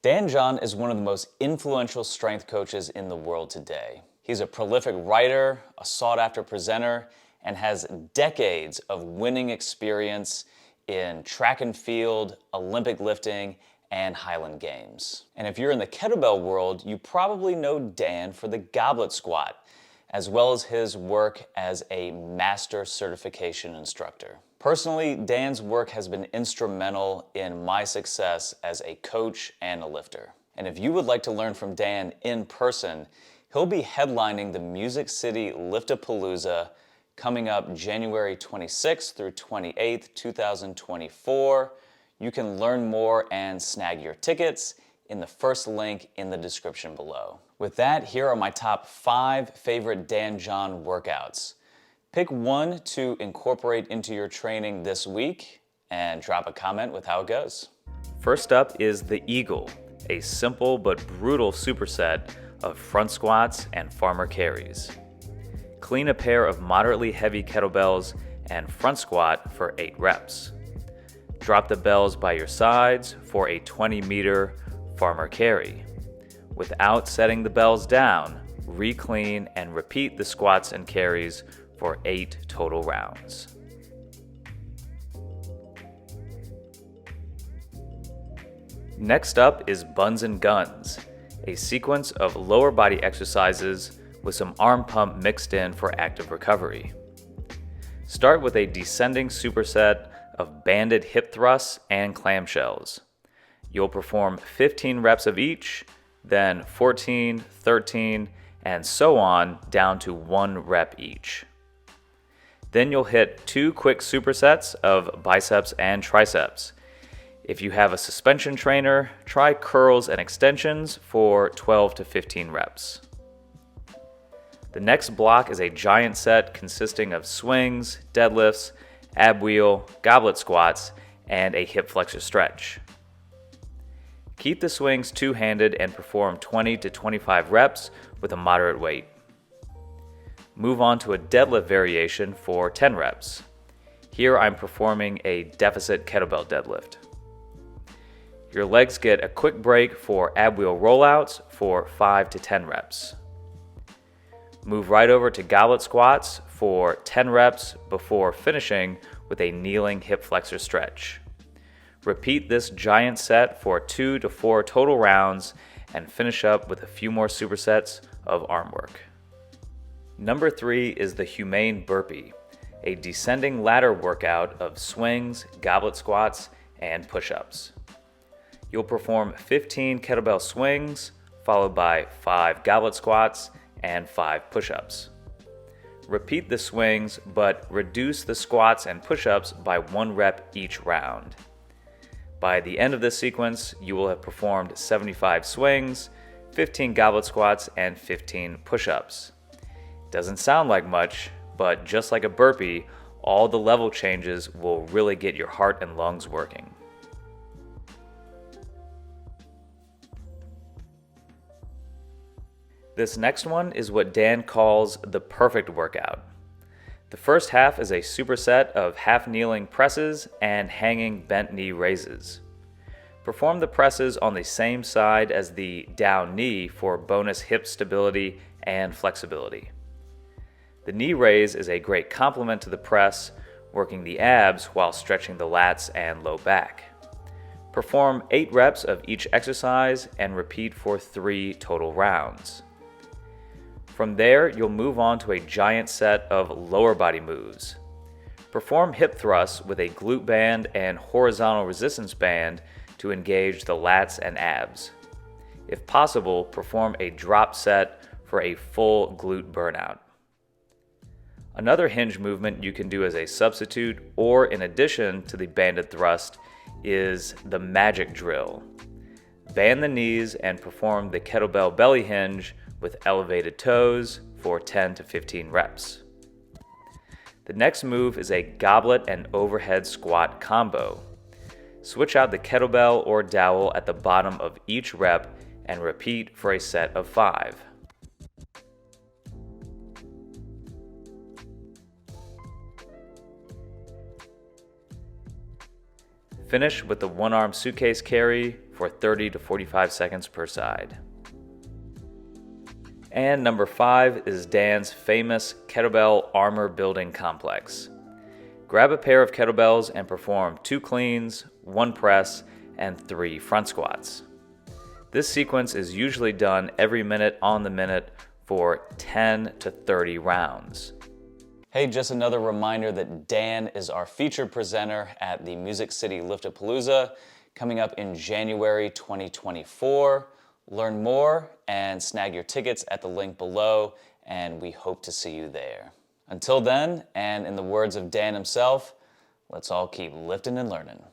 Dan John is one of the most influential strength coaches in the world today. He's a prolific writer, a sought-after presenter, and has decades of winning experience in track and field, Olympic lifting, and Highland Games. And if you're in the kettlebell world, you probably know Dan for the Goblet Squat, as well as his work as a master certification instructor. Personally, Dan's work has been instrumental in my success as a coach and a lifter. And if you would like to learn from Dan in person, he'll be headlining the Music City Lift-A-Palooza coming up January 26th through 28th, 2024. You can learn more and snag your tickets in the first link in the description below. With that, here are my top 5 favorite Dan John workouts. Pick one to incorporate into your training this week and drop a comment with how it goes. First up is the Eagle, a simple but brutal superset of front squats and farmer carries. Clean a pair of moderately heavy kettlebells and front squat for 8 reps. Drop the bells by your sides for a 20-meter farmer carry. Without setting the bells down, re-clean and repeat the squats and carries for 8 total rounds. Next up is Buns and Guns, a sequence of lower body exercises with some arm pump mixed in for active recovery. Start with a descending superset of banded hip thrusts and clamshells. You'll perform 15 reps of each, then 14, 13, and so on down to 1 rep each. Then you'll hit 2 quick supersets of biceps and triceps. If you have a suspension trainer, try curls and extensions for 12 to 15 reps. The next block is a giant set consisting of swings, deadlifts, ab wheel, goblet squats, and a hip flexor stretch. Keep the swings two-handed and perform 20 to 25 reps with a moderate weight. Move on to a deadlift variation for 10 reps. Here I'm performing a deficit kettlebell deadlift. Your legs get a quick break for ab wheel rollouts for 5 to 10 reps. Move right over to goblet squats for 10 reps before finishing with a kneeling hip flexor stretch. Repeat this giant set for 2 to 4 total rounds and finish up with a few more supersets of arm work. Number 3 is the Humane Burpee, a descending ladder workout of swings, goblet squats, and push-ups. You'll perform 15 kettlebell swings, followed by 5 goblet squats and 5 push-ups. Repeat the swings, but reduce the squats and push-ups by 1 rep each round. By the end of this sequence, you will have performed 75 swings, 15 goblet squats, and 15 push-ups. Doesn't sound like much, but just like a burpee, all the level changes will really get your heart and lungs working. This next one is what Dan calls the perfect workout. The first half is a superset of half-kneeling presses and hanging bent knee raises. Perform the presses on the same side as the down knee for bonus hip stability and flexibility. The knee raise is a great complement to the press, working the abs while stretching the lats and low back. Perform 8 reps of each exercise and repeat for 3 total rounds. From there, you'll move on to a giant set of lower body moves. Perform hip thrusts with a glute band and horizontal resistance band to engage the lats and abs. If possible, perform a drop set for a full glute burnout. Another hinge movement you can do as a substitute or in addition to the banded thrust is the magic drill. Bend the knees and perform the kettlebell belly hinge with elevated toes for 10 to 15 reps. The next move is a goblet and overhead squat combo. Switch out the kettlebell or dowel at the bottom of each rep and repeat for a set of 5. Finish with the one-arm suitcase carry for 30 to 45 seconds per side. And number 5 is Dan's famous kettlebell armor building complex. Grab a pair of kettlebells and perform 2 cleans, 1 press, and 3 front squats. This sequence is usually done every minute on the minute for 10 to 30 rounds. Hey, just another reminder that Dan is our featured presenter at the Music City Lift-A-Palooza coming up in January 2024. Learn more and snag your tickets at the link below, and we hope to see you there. Until then, and in the words of Dan himself, let's all keep lifting and learning.